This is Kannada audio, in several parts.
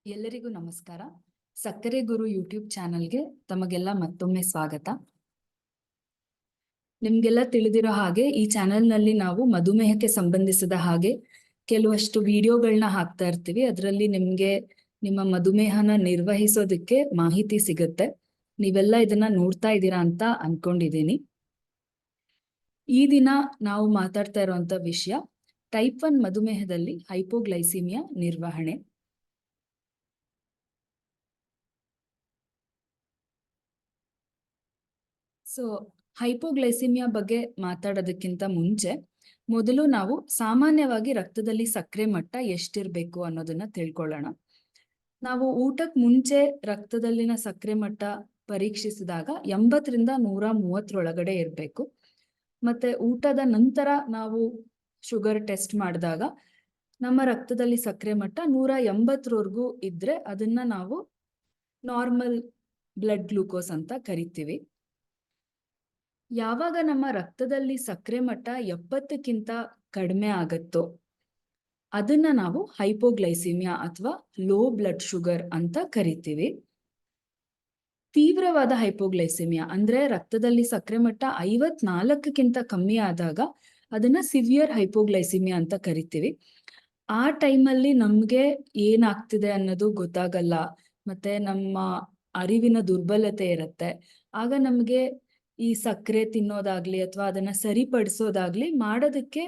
ಎಲ್ಲರಿಗೂ ನಮಸ್ಕಾರ. ಸಕ್ಕರೆ ಗುರು ಯೂಟ್ಯೂಬ್ ಚಾನಲ್ಗೆ ತಮಗೆಲ್ಲ ಮತ್ತೊಮ್ಮೆ ಸ್ವಾಗತ. ನಿಮ್ಗೆಲ್ಲ ತಿಳಿದಿರೋ ಹಾಗೆ ಈ ಚಾನೆಲ್ನಲ್ಲಿ ನಾವು ಮಧುಮೇಹಕ್ಕೆ ಸಂಬಂಧಿಸಿದ ಹಾಗೆ ಕೆಲವಷ್ಟು ವಿಡಿಯೋಗಳನ್ನ ಹಾಕ್ತಾ ಇರ್ತೀವಿ. ಅದರಲ್ಲಿ ನಿಮ್ಗೆ ನಿಮ್ಮ ಮಧುಮೇಹನ ನಿರ್ವಹಿಸೋದಕ್ಕೆ ಮಾಹಿತಿ ಸಿಗುತ್ತೆ. ನೀವೆಲ್ಲ ಇದನ್ನ ನೋಡ್ತಾ ಇದ್ದೀರಾ ಅಂತ ಅನ್ಕೊಂಡಿದ್ದೀನಿ. ಈ ದಿನ ನಾವು ಮಾತಾಡ್ತಾ ಇರುವಂತ ವಿಷಯ ಟೈಪ್ 1 ಮಧುಮೇಹದಲ್ಲಿ ಹೈಪೋಗ್ಲೈಸಿಮಿಯಾ ನಿರ್ವಹಣೆ. ಸೊ ಹೈಪೋಗ್ಲೈಸಿಮಿಯಾ ಬಗ್ಗೆ ಮಾತಾಡೋದಕ್ಕಿಂತ ಮುಂಚೆ ಮೊದಲು ನಾವು ಸಾಮಾನ್ಯವಾಗಿ ರಕ್ತದಲ್ಲಿ ಸಕ್ಕರೆ ಮಟ್ಟ ಎಷ್ಟಿರ್ಬೇಕು ಅನ್ನೋದನ್ನ ತಿಳ್ಕೊಳ್ಳೋಣ. ನಾವು ಊಟಕ್ಕೆ ಮುಂಚೆ ರಕ್ತದಲ್ಲಿನ ಸಕ್ಕರೆ ಮಟ್ಟ ಪರೀಕ್ಷಿಸಿದಾಗ 80ರಿಂದ 130 ಇರಬೇಕು. ಮತ್ತೆ ಊಟದ ನಂತರ ನಾವು ಶುಗರ್ ಟೆಸ್ಟ್ ಮಾಡಿದಾಗ ನಮ್ಮ ರಕ್ತದಲ್ಲಿ ಸಕ್ಕರೆ ಮಟ್ಟ 180ವರೆಗೂ ಇದ್ರೆ ಅದನ್ನ ನಾವು ನಾರ್ಮಲ್ ಬ್ಲಡ್ ಗ್ಲೂಕೋಸ್ ಅಂತ ಕರಿತೀವಿ. ಯಾವಾಗ ನಮ್ಮ ರಕ್ತದಲ್ಲಿ ಸಕ್ಕರೆ ಮಟ್ಟ 70ಕ್ಕಿಂತ ಕಡಿಮೆ ಆಗತ್ತೋ ಅದನ್ನ ನಾವು ಹೈಪೋಗ್ಲೈಸಿಮಿಯಾ ಅಥವಾ ಲೋ ಬ್ಲಡ್ ಶುಗರ್ ಅಂತ ಕರಿತೀವಿ. ತೀವ್ರವಾದ ಹೈಪೋಗ್ಲೈಸಿಮಿಯಾ ಅಂದ್ರೆ ರಕ್ತದಲ್ಲಿ ಸಕ್ಕರೆ ಮಟ್ಟ 54ಕ್ಕಿಂತ ಕಮ್ಮಿ ಆದಾಗ ಅದನ್ನ ಸಿವಿಯರ್ ಹೈಪೋಗ್ಲೈಸಿಮಿಯಾ ಅಂತ ಕರಿತೀವಿ. ಆ ಟೈಮಲ್ಲಿ ನಮ್ಗೆ ಏನಾಗ್ತಿದೆ ಅನ್ನೋದು ಗೊತ್ತಾಗಲ್ಲ, ಮತ್ತೆ ನಮ್ಮ ಅರಿವಿನ ದುರ್ಬಲತೆ ಇರುತ್ತೆ. ಆಗ ನಮ್ಗೆ ಈ ಸಕ್ಕರೆ ತಿನ್ನೋದಾಗ್ಲಿ ಅಥವಾ ಅದನ್ನ ಸರಿಪಡಿಸೋದಾಗ್ಲಿ ಮಾಡೋದಕ್ಕೆ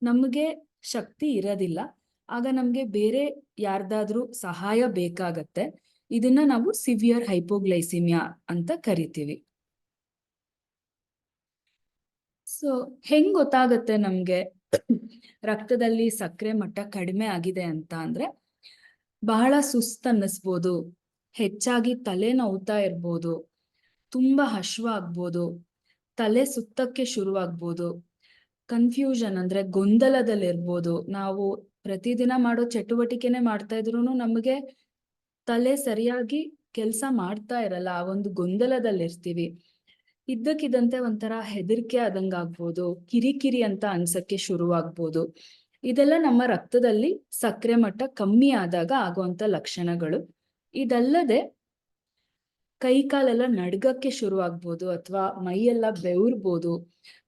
ನಮಗೆ ಶಕ್ತಿ ಇರೋದಿಲ್ಲ. ಆಗ ನಮ್ಗೆ ಬೇರೆ ಯಾರ್ದಾದ್ರೂ ಸಹಾಯ ಬೇಕಾಗತ್ತೆ. ಇದನ್ನ ನಾವು ಸಿವಿಯರ್ ಹೈಪೋಗ್ಲೈಸಿಮಿಯಾ ಅಂತ ಕರಿತೀವಿ. ಸೊ ಹೆಂಗ್ ಗೊತ್ತಾಗತ್ತೆ ನಮ್ಗೆ ರಕ್ತದಲ್ಲಿ ಸಕ್ಕರೆ ಮಟ್ಟ ಕಡಿಮೆ ಆಗಿದೆ ಅಂತ ಅಂದ್ರೆ, ಬಹಳ ಸುಸ್ತು ಅನ್ನಿಸ್ಬೋದು, ಹೆಚ್ಚಾಗಿ ತಲೆ ನೋವ್ತಾ ಇರ್ಬೋದು, ತುಂಬಾ ಹಶ್ವಾಗ್ಬೋದು, ತಲೆ ಸುತ್ತಕ್ಕೆ ಶುರುವಾಗ್ಬೋದು, ಕನ್ಫ್ಯೂಷನ್ ಅಂದ್ರೆ ಗೊಂದಲದಲ್ಲಿರ್ಬೋದು. ನಾವು ಪ್ರತಿದಿನ ಮಾಡೋ ಚಟುವಟಿಕೆನೆ ಮಾಡ್ತಾ ಇದ್ರು ನಮಗೆ ತಲೆ ಸರಿಯಾಗಿ ಕೆಲಸ ಮಾಡ್ತಾ ಇರಲ್ಲ, ಆ ಒಂದು ಗೊಂದಲದಲ್ಲಿರ್ತೀವಿ. ಇದ್ದಕ್ಕಿದ್ದಂತೆ ಒಂಥರ ಹೆದರಿಕೆ ಆದಂಗಾಗ್ಬೋದು, ಕಿರಿಕಿರಿ ಅಂತ ಅನ್ಸಕ್ಕೆ ಶುರುವಾಗ್ಬೋದು. ಇದೆಲ್ಲ ನಮ್ಮ ರಕ್ತದಲ್ಲಿ ಸಕ್ಕರೆ ಮಟ್ಟ ಕಮ್ಮಿ ಆದಾಗ ಆಗುವಂತ ಲಕ್ಷಣಗಳು. ಇದಲ್ಲದೆ ಕೈ ಕಾಲೆಲ್ಲ ನಡ್ಗಕ್ಕೆ ಶುರುವಾಗ್ಬೋದು ಅಥವಾ ಮೈಯೆಲ್ಲ ಬೆವರ್ಬೋದು.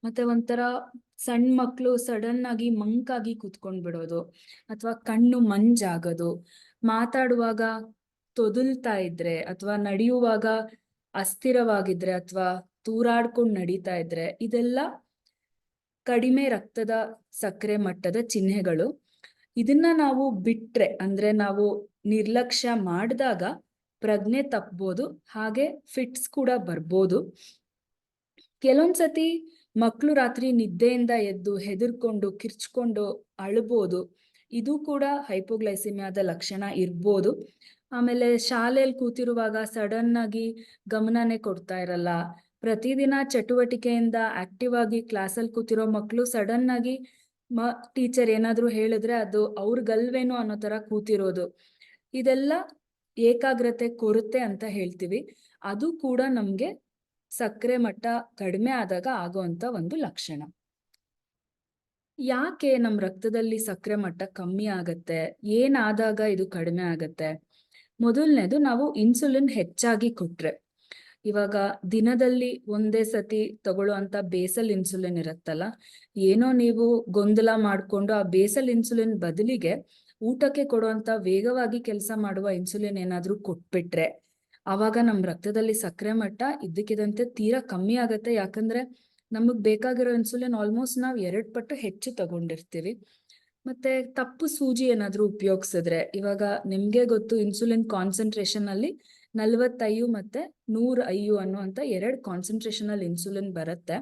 ಮತ್ತೆ ಒಂಥರ ಸಣ್ಣ ಮಕ್ಳು ಸಡನ್ ಆಗಿ ಮಂಕಾಗಿ ಕೂತ್ಕೊಂಡ್ ಬಿಡೋದು, ಅಥವಾ ಕಣ್ಣು ಮಂಜಾಗೋದು, ಮಾತಾಡುವಾಗ ತೊದಲ್ತಾ ಇದ್ರೆ ಅಥವಾ ನಡೆಯುವಾಗ ಅಸ್ಥಿರವಾಗಿದ್ರೆ ಅಥವಾ ತೂರಾಡ್ಕೊಂಡು ನಡೀತಾ ಇದ್ರೆ ಇದೆಲ್ಲ ಕಡಿಮೆ ರಕ್ತದ ಸಕ್ಕರೆ ಮಟ್ಟದ ಚಿಹ್ನೆಗಳು. ಇದನ್ನ ನಾವು ಬಿಟ್ರೆ ಅಂದ್ರೆ ನಾವು ನಿರ್ಲಕ್ಷ್ಯ ಮಾಡಿದಾಗ ಪ್ರಜ್ಞೆ ತಪ್ಪಬಹುದು, ಹಾಗೆ ಫಿಟ್ಸ್ ಕೂಡ ಬರ್ಬೋದು. ಕೆಲವೊಂದ್ಸತಿ ಮಕ್ಕಳು ರಾತ್ರಿ ನಿದ್ದೆಯಿಂದ ಎದ್ದು ಹೆದರ್ಕೊಂಡು ಕಿರ್ಚ್ಕೊಂಡು ಅಳ್ಬೋದು. ಇದು ಕೂಡ ಹೈಪೋಗ್ಲೈಸಿಮಿಯಾದ ಲಕ್ಷಣ ಇರ್ಬೋದು. ಆಮೇಲೆ ಶಾಲೆಯಲ್ಲಿ ಕೂತಿರುವಾಗ ಸಡನ್ ಆಗಿ ಗಮನನೇ ಕೊಡ್ತಾ ಇರಲ್ಲ. ಪ್ರತಿದಿನ ಚಟುವಟಿಕೆಯಿಂದ ಆಕ್ಟಿವ್ ಆಗಿ ಕ್ಲಾಸಲ್ಲಿ ಕೂತಿರೋ ಮಕ್ಕಳು ಸಡನ್ ಆಗಿ ಟೀಚರ್ ಏನಾದ್ರೂ ಹೇಳಿದ್ರೆ ಅದು ಅವ್ರಿಗಲ್ವೇನೋ ಅನ್ನೋ ತರ ಕೂತಿರೋದು. ಇದೆಲ್ಲ ಏಕಾಗ್ರತೆ ಕೊರತೆ ಅಂತ ಹೇಳ್ತೀವಿ. ಅದು ಕೂಡ ನಮ್ಗೆ ಸಕ್ಕರೆ ಮಟ್ಟ ಕಡಿಮೆ ಆದಾಗ ಆಗುವಂತ ಒಂದು ಲಕ್ಷಣ. ಯಾಕೆ ನಮ್ ರಕ್ತದಲ್ಲಿ ಸಕ್ಕರೆ ಮಟ್ಟ ಕಮ್ಮಿ ಆಗತ್ತೆ, ಏನಾದಾಗ ಇದು ಕಡಿಮೆ ಆಗತ್ತೆ? ಮೊದಲನೇದು, ನಾವು ಇನ್ಸುಲಿನ್ ಹೆಚ್ಚಾಗಿ ಕೊಟ್ರೆ. ಇವಾಗ ದಿನದಲ್ಲಿ ಒಂದೇ ಸತಿ ತಗೊಳ್ಳುವಂತ ಬೇಸಲ್ ಇನ್ಸುಲಿನ್ ಇರುತ್ತಲ್ಲ, ಏನೋ ನೀವು ಗೊಂದಲ ಮಾಡ್ಕೊಂಡು ಆ ಬೇಸಲ್ ಇನ್ಸುಲಿನ್ ಬದಲಿಗೆ ಊಟಕ್ಕೆ ಕೊಡುವಂತ ವೇಗವಾಗಿ ಕೆಲಸ ಮಾಡುವ ಇನ್ಸುಲಿನ್ ಏನಾದ್ರೂ ಕೊಟ್ಬಿಟ್ರೆ ಅವಾಗ ನಮ್ ರಕ್ತದಲ್ಲಿ ಸಕ್ಕರೆ ಮಟ್ಟ ಇದ್ದಕ್ಕಿದ್ದಂತೆ ತೀರಾ ಕಮ್ಮಿ ಆಗತ್ತೆ. ಯಾಕಂದ್ರೆ ನಮಗ್ ಬೇಕಾಗಿರೋ ಇನ್ಸುಲಿನ್ ಆಲ್ಮೋಸ್ಟ್ ನಾವು 2 ಪಟ್ಟು ಹೆಚ್ಚು ತಗೊಂಡಿರ್ತೀವಿ. ಮತ್ತೆ ತಪ್ಪು ಸೂಜಿ ಏನಾದ್ರೂ ಉಪಯೋಗಿಸಿದ್ರೆ, ಇವಾಗ ನಿಮ್ಗೆ ಗೊತ್ತು ಇನ್ಸುಲಿನ್ ಕಾನ್ಸಂಟ್ರೇಷನ್ ಅಲ್ಲಿ 45 ಮತ್ತೆ 100 IU ಅನ್ನುವಂತ 2 ಕಾನ್ಸಂಟ್ರೇಷನ್ ಅಲ್ಲಿ ಇನ್ಸುಲಿನ್ ಬರುತ್ತೆ.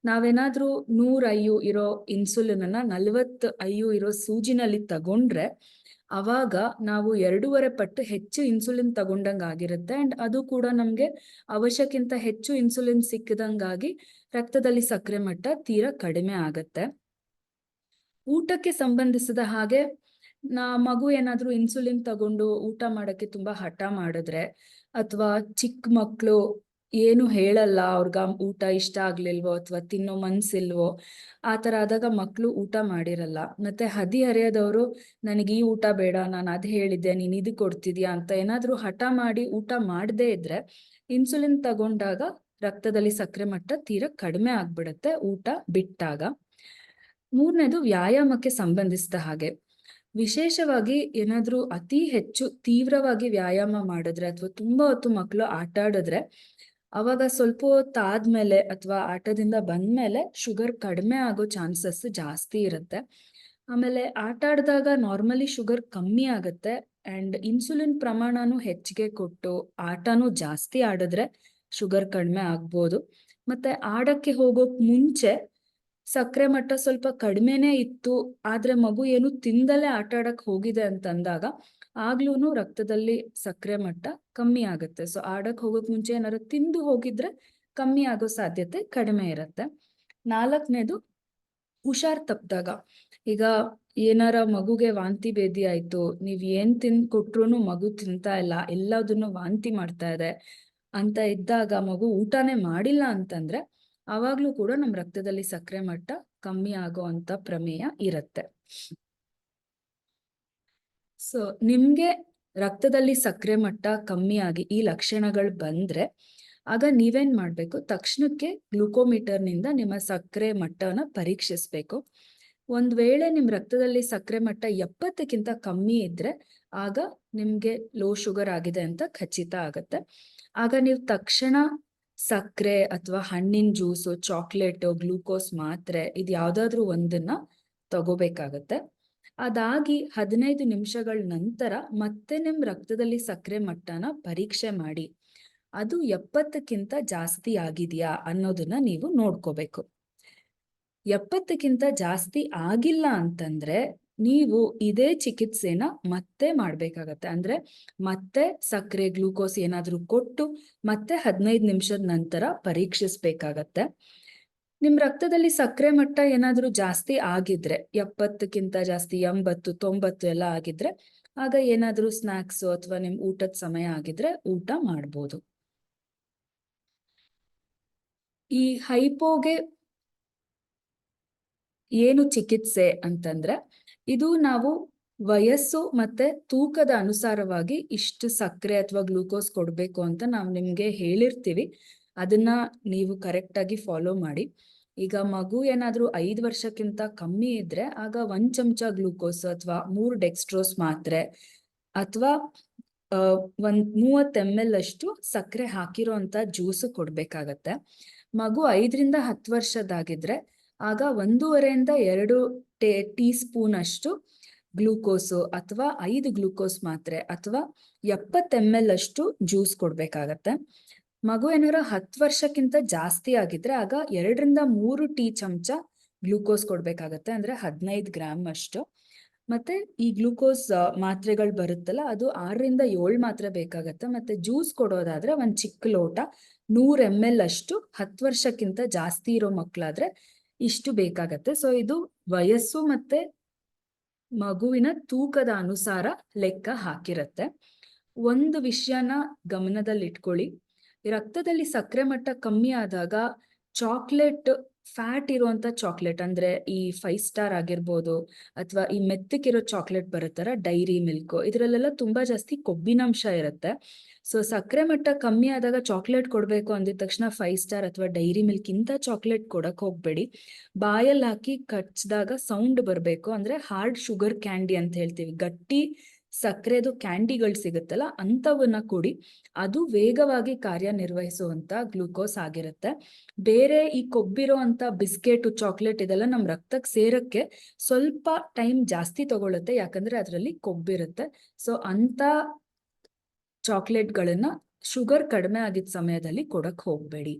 ನಾವೇನಾದ್ರೂ 100 IU ಇರೋ ಇನ್ಸುಲಿನ್ ಅನ್ನ 40 IU ಇರೋ ಸೂಜಿನಲ್ಲಿ ತಗೊಂಡ್ರೆ ಅವಾಗ ನಾವು 2.5 ಪಟ್ಟು ಹೆಚ್ಚು ಇನ್ಸುಲಿನ್ ತಗೊಂಡಂಗ ಆಗಿರುತ್ತೆ. ಅಂಡ್ ಅದು ಕೂಡ ನಮ್ಗೆ ಅವಶ್ಯಕ್ಕಿಂತ ಹೆಚ್ಚು ಇನ್ಸುಲಿನ್ ಸಿಕ್ಕದಂಗಾಗಿ ರಕ್ತದಲ್ಲಿ ಸಕ್ಕರೆ ಮಟ್ಟ ತೀರಾ ಕಡಿಮೆ ಆಗತ್ತೆ. ಊಟಕ್ಕೆ ಸಂಬಂಧಿಸಿದ ಹಾಗೆ ಮಗು ಏನಾದ್ರೂ ಇನ್ಸುಲಿನ್ ತಗೊಂಡು ಊಟ ಮಾಡಕ್ಕೆ ತುಂಬಾ ಹಠ ಮಾಡಿದ್ರೆ, ಅಥವಾ ಚಿಕ್ಕ ಮಕ್ಕಳು ಏನು ಹೇಳಲ್ಲ, ಅವ್ರಿಗೆ ಊಟ ಇಷ್ಟ ಆಗ್ಲಿಲ್ವೋ ಅಥವಾ ತಿನ್ನೋ ಮನ್ಸಿಲ್ವೋ, ಆ ಥರ ಆದಾಗ ಮಕ್ಕಳು ಊಟ ಮಾಡಿರಲ್ಲ. ಮತ್ತೆ ಹದಿಹರೆಯದವರು ನನಗೆ ಈ ಊಟ ಬೇಡ, ನಾನು ಅದು ಹೇಳಿದ್ದೆ, ನೀನು ಇದು ಕೊಡ್ತಿದ್ಯಾ ಅಂತ ಏನಾದರೂ ಹಠ ಮಾಡಿ ಊಟ ಮಾಡದೇ ಇದ್ರೆ ಇನ್ಸುಲಿನ್ ತಗೊಂಡಾಗ ರಕ್ತದಲ್ಲಿ ಸಕ್ಕರೆ ಮಟ್ಟ ತೀರಾ ಕಡಿಮೆ ಆಗ್ಬಿಡುತ್ತೆ ಊಟ ಬಿಟ್ಟಾಗ. ಮೂರನೇದು ವ್ಯಾಯಾಮಕ್ಕೆ ಸಂಬಂಧಿಸಿದ ಹಾಗೆ. ವಿಶೇಷವಾಗಿ ಏನಾದರೂ ಅತಿ ಹೆಚ್ಚು ತೀವ್ರವಾಗಿ ವ್ಯಾಯಾಮ ಮಾಡಿದ್ರೆ ಅಥವಾ ತುಂಬಾ ಹೊತ್ತು ಮಕ್ಕಳು ಆಟ ಆಡಿದ್ರೆ ಅವಾಗ ಸ್ವಲ್ಪ ಹೊತ್ತಾದ್ಮೇಲೆ ಅಥವಾ ಆಟದಿಂದ ಬಂದ್ಮೇಲೆ ಶುಗರ್ ಕಡಿಮೆ ಆಗೋ ಚಾನ್ಸಸ್ ಜಾಸ್ತಿ ಇರುತ್ತೆ. ಆಮೇಲೆ ಆಟ ಆಡಿದಾಗ ನಾರ್ಮಲಿ ಶುಗರ್ ಕಮ್ಮಿ ಆಗುತ್ತೆ ಅಂಡ್ ಇನ್ಸುಲಿನ್ ಪ್ರಮಾಣನೂ ಹೆಚ್ಚಿಗೆ ಕೊಟ್ಟು ಆಟನೂ ಜಾಸ್ತಿ ಆಡಿದ್ರೆ ಶುಗರ್ ಕಡಿಮೆ ಆಗ್ಬೋದು. ಮತ್ತೆ ಆಡಕ್ಕೆ ಹೋಗೋಕ್ ಮುಂಚೆ ಸಕ್ಕರೆ ಮಟ್ಟ ಸ್ವಲ್ಪ ಕಡಿಮೆನೇ ಇತ್ತು, ಆದ್ರೆ ಮಗು ಏನು ತಿಂದಲೇ ಆಟ ಆಡಕ್ ಹೋಗಿದೆ ಅಂತಂದಾಗ ಆಗ್ಲೂನು ರಕ್ತದಲ್ಲಿ ಸಕ್ಕರೆ ಮಟ್ಟ ಕಮ್ಮಿ ಆಗುತ್ತೆ. ಸೊ ಆಡಕ್ ಹೋಗೋಕ್ ಮುಂಚೆ ಏನಾದ್ರು ತಿಂದು ಹೋಗಿದ್ರೆ ಕಮ್ಮಿ ಆಗೋ ಸಾಧ್ಯತೆ ಕಡಿಮೆ ಇರುತ್ತೆ. ನಾಲ್ಕನೇದು ಹುಷಾರ್ ತಪ್ಪಿದಾಗ. ಈಗ ಏನಾರ ಮಗುಗೆ ವಾಂತಿ ಭೇದಿ ಆಯ್ತು, ನೀವ್ ಏನ್ ತಿಂದ್ ಕೊಟ್ರು ಮಗು ತಿಂತಾ ಇಲ್ಲ, ಎಲ್ಲದನ್ನು ವಾಂತಿ ಮಾಡ್ತಾ ಇದೆ ಅಂತ ಇದ್ದಾಗ, ಮಗು ಊಟನೇ ಮಾಡಿಲ್ಲ ಅಂತಂದ್ರೆ ಆವಾಗ್ಲೂ ಕೂಡ ನಮ್ ರಕ್ತದಲ್ಲಿ ಸಕ್ಕರೆ ಮಟ್ಟ ಕಮ್ಮಿ ಆಗೋ ಅಂತ ಪ್ರಮೇಯ ಇರುತ್ತೆ. ಸೊ ನಿಮ್ಗೆ ರಕ್ತದಲ್ಲಿ ಸಕ್ಕರೆ ಮಟ್ಟ ಕಮ್ಮಿ ಆಗಿ ಈ ಲಕ್ಷಣಗಳು ಬಂದ್ರೆ ಆಗ ನೀವೇನ್ ಮಾಡ್ಬೇಕು, ತಕ್ಷಣಕ್ಕೆ ಗ್ಲೂಕೋಮೀಟರ್ ನಿಂದ ನಿಮ್ಮ ಸಕ್ಕರೆ ಮಟ್ಟನ ಪರೀಕ್ಷಿಸ್ಬೇಕು. ಒಂದ್ ವೇಳೆ ನಿಮ್ ರಕ್ತದಲ್ಲಿ ಸಕ್ಕರೆ ಮಟ್ಟ 70ಕ್ಕಿಂತ ಕಮ್ಮಿ ಇದ್ರೆ ಆಗ ನಿಮ್ಗೆ ಲೋ ಶುಗರ್ ಆಗಿದೆ ಅಂತ ಖಚಿತ ಆಗತ್ತೆ. ಆಗ ನೀವು ತಕ್ಷಣ ಸಕ್ಕರೆ ಅಥವಾ ಹಣ್ಣಿನ ಜ್ಯೂಸು, ಚಾಕ್ಲೇಟು, ಗ್ಲೂಕೋಸ್ ಮಾತ್ರೆ ಇದು ಯಾವ್ದಾದ್ರು ಒಂದನ್ನ ತಗೋಬೇಕಾಗತ್ತೆ. ಅದಾಗಿ 15 ನಿಮಿಷಗಳ ನಂತರ ಮತ್ತೆ ನಿಮ್ ರಕ್ತದಲ್ಲಿ ಸಕ್ಕರೆ ಮಟ್ಟನ ಪರೀಕ್ಷೆ ಮಾಡಿ. ಅದು 70ಕ್ಕಿಂತ ಜಾಸ್ತಿ ಆಗಿದೆಯಾ ಅನ್ನೋದನ್ನ ನೀವು ನೋಡ್ಕೋಬೇಕು. 70ಕ್ಕಿಂತ ಜಾಸ್ತಿ ಆಗಿಲ್ಲ ಅಂತಂದ್ರೆ ನೀವು ಇದೇ ಚಿಕಿತ್ಸೆನ ಮತ್ತೆ ಮಾಡ್ಬೇಕಾಗತ್ತೆ. ಅಂದ್ರೆ ಮತ್ತೆ ಸಕ್ಕರೆ, ಗ್ಲೂಕೋಸ್ ಏನಾದ್ರೂ ಕೊಟ್ಟು ಮತ್ತೆ 15 ನಿಮಿಷದ ನಂತರ ಪರೀಕ್ಷಿಸ್ಬೇಕಾಗತ್ತೆ. ನಿಮ್ ರಕ್ತದಲ್ಲಿ ಸಕ್ಕರೆ ಮಟ್ಟ ಏನಾದ್ರೂ ಜಾಸ್ತಿ ಆಗಿದ್ರೆ, 70ಕ್ಕಿಂತ ಜಾಸ್ತಿ 80, 90 ಎಲ್ಲ ಆಗಿದ್ರೆ ಆಗ ಏನಾದ್ರೂ ಸ್ನಾಕ್ಸ್ ಅಥವಾ ನಿಮ್ ಊಟದ ಸಮಯ ಆಗಿದ್ರೆ ಊಟ ಮಾಡ್ಬೋದು. ಈ ಹೈಪೋಗೆ ಏನು ಚಿಕಿತ್ಸೆ ಅಂತಂದ್ರೆ, ಇದು ನಾವು ವಯಸ್ಸು ಮತ್ತೆ ತೂಕದ ಅನುಸಾರವಾಗಿ ಇಷ್ಟು ಸಕ್ಕರೆ ಅಥವಾ ಗ್ಲೂಕೋಸ್ ಕೊಡ್ಬೇಕು ಅಂತ ನಾವು ನಿಮ್ಗೆ ಹೇಳಿರ್ತೀವಿ. ಅದನ್ನ ನೀವು ಕರೆಕ್ಟ್ ಆಗಿ ಫಾಲೋ ಮಾಡಿ. ಈಗ ಮಗು ಏನಾದ್ರೂ 5 ವರ್ಷಕ್ಕಿಂತ ಕಮ್ಮಿ ಇದ್ರೆ ಆಗ 1 ಚಮಚ ಗ್ಲೂಕೋಸ್ ಅಥವಾ 3 ಡೆಕ್ಸ್ಟ್ರೋಸ್ ಮಾತ್ರೆ ಅಥವಾ 30 ml ಅಷ್ಟು ಸಕ್ಕರೆ ಹಾಕಿರೋ ಅಂತ ಜ್ಯೂಸ್ ಕೊಡ್ಬೇಕಾಗತ್ತೆ. ಮಗು 5ರಿಂದ 10 ವರ್ಷದಾಗಿದ್ರೆ ಆಗ 1.5ರಿಂದ 2 ಟೀ ಸ್ಪೂನ್ ಅಷ್ಟು ಗ್ಲೂಕೋಸು ಅಥವಾ 5 ಗ್ಲೂಕೋಸ್ ಮಾತ್ರೆ ಅಥವಾ 70 ml ಅಷ್ಟು ಜ್ಯೂಸ್ ಕೊಡ್ಬೇಕಾಗತ್ತೆ. ಮಗು ಏನಾರ 10 ವರ್ಷಕ್ಕಿಂತ ಜಾಸ್ತಿ ಆಗಿದ್ರೆ ಆಗ 2ರಿಂದ 3 ಟೀ ಚಮಚ ಗ್ಲೂಕೋಸ್ ಕೊಡ್ಬೇಕಾಗತ್ತೆ, ಅಂದ್ರೆ 15 ಗ್ರಾಮ್ ಅಷ್ಟು. ಮತ್ತೆ ಈ ಗ್ಲೂಕೋಸ್ ಮಾತ್ರೆಗಳು ಬರುತ್ತಲ್ಲ, ಅದು 6ರಿಂದ 7 ಮಾತ್ರೆ ಬೇಕಾಗತ್ತೆ. ಮತ್ತೆ ಜ್ಯೂಸ್ ಕೊಡೋದಾದ್ರೆ ಒಂದ್ ಚಿಕ್ಕ ಲೋಟ 100 ml ಅಷ್ಟು 10 ವರ್ಷಕ್ಕಿಂತ ಜಾಸ್ತಿ ಇರೋ ಮಕ್ಕಳಾದ್ರೆ ಇಷ್ಟು ಬೇಕಾಗತ್ತೆ. ಸೊ ಇದು ವಯಸ್ಸು ಮತ್ತೆ ಮಗುವಿನ ತೂಕದ ಅನುಸಾರ ಲೆಕ್ಕ ಹಾಕಿರತ್ತೆ. ಒಂದು ವಿಷಯನ ಗಮನದಲ್ಲಿಟ್ಕೊಳ್ಳಿ, ರಕ್ತದಲ್ಲಿ ಸಕ್ಕರೆ ಮಟ್ಟ ಕಮ್ಮಿ ಆದಾಗ ಚಾಕ್ಲೇಟ್, ಫ್ಯಾಟ್ ಇರುವಂತ ಚಾಕ್ಲೇಟ್ ಅಂದ್ರೆ ಈ 5 ಸ್ಟಾರ್ ಆಗಿರ್ಬೋದು ಅಥವಾ ಈ ಮೆತ್ತಕ್ಕಿರೋ ಚಾಕ್ಲೇಟ್ ಬರುತ್ತಲ್ಲ, ಡೈರಿ ಮಿಲ್ಕ್, ಇದ್ರಲ್ಲೆಲ್ಲ ತುಂಬಾ ಜಾಸ್ತಿ ಕೊಬ್ಬಿನಾಂಶ ಇರುತ್ತೆ. ಸೊ ಸಕ್ಕರೆ ಮಟ್ಟ ಕಮ್ಮಿ ಆದಾಗ ಚಾಕ್ಲೇಟ್ ಕೊಡ್ಬೇಕು ಅಂದಿದ ತಕ್ಷಣ 5 ಸ್ಟಾರ್ ಅಥವಾ ಡೈರಿ ಮಿಲ್ಕ್ ಇಂಥ ಚಾಕ್ಲೇಟ್ ಕೊಡಕ್ ಹೋಗ್ಬೇಡಿ. ಬಾಯಲ್ಲಿ ಹಾಕಿ ಕಚ್ಚಿದಾಗ ಸೌಂಡ್ ಬರ್ಬೇಕು, ಅಂದ್ರೆ ಹಾರ್ಡ್ ಶುಗರ್ ಕ್ಯಾಂಡಿ ಅಂತ ಹೇಳ್ತೀವಿ, ಗಟ್ಟಿ ಸಕ್ಕರೆದು ಕ್ಯಾಂಡಿಗಳು ಸಿಗುತ್ತಲ್ಲ ಅಂತವನ್ನ ಕೊಡಿ. ಅದು ವೇಗವಾಗಿ ಕಾರ್ಯನಿರ್ವಹಿಸುವಂತ ಗ್ಲೂಕೋಸ್ ಆಗಿರುತ್ತೆ. ಬೇರೆ ಈ ಕೊಬ್ಬಿರೋ ಅಂತ ಬಿಸ್ಕೆಟ್, ಚಾಕ್ಲೇಟ್ ಇದೆಲ್ಲ ನಮ್ ರಕ್ತಕ್ಕೆ ಸೇರಕ್ಕೆ ಸ್ವಲ್ಪ ಟೈಮ್ ಜಾಸ್ತಿ ತಗೊಳುತ್ತೆ, ಯಾಕಂದ್ರೆ ಅದರಲ್ಲಿ ಕೊಬ್ಬಿರುತ್ತೆ. ಸೊ ಅಂತ ಚಾಕ್ಲೇಟ್ಗಳನ್ನ ಶುಗರ್ ಕಡಿಮೆ ಆಗಿದ್ದ ಸಮಯದಲ್ಲಿ ಕೊಡಕ್ ಹೋಗ್ಬೇಡಿ.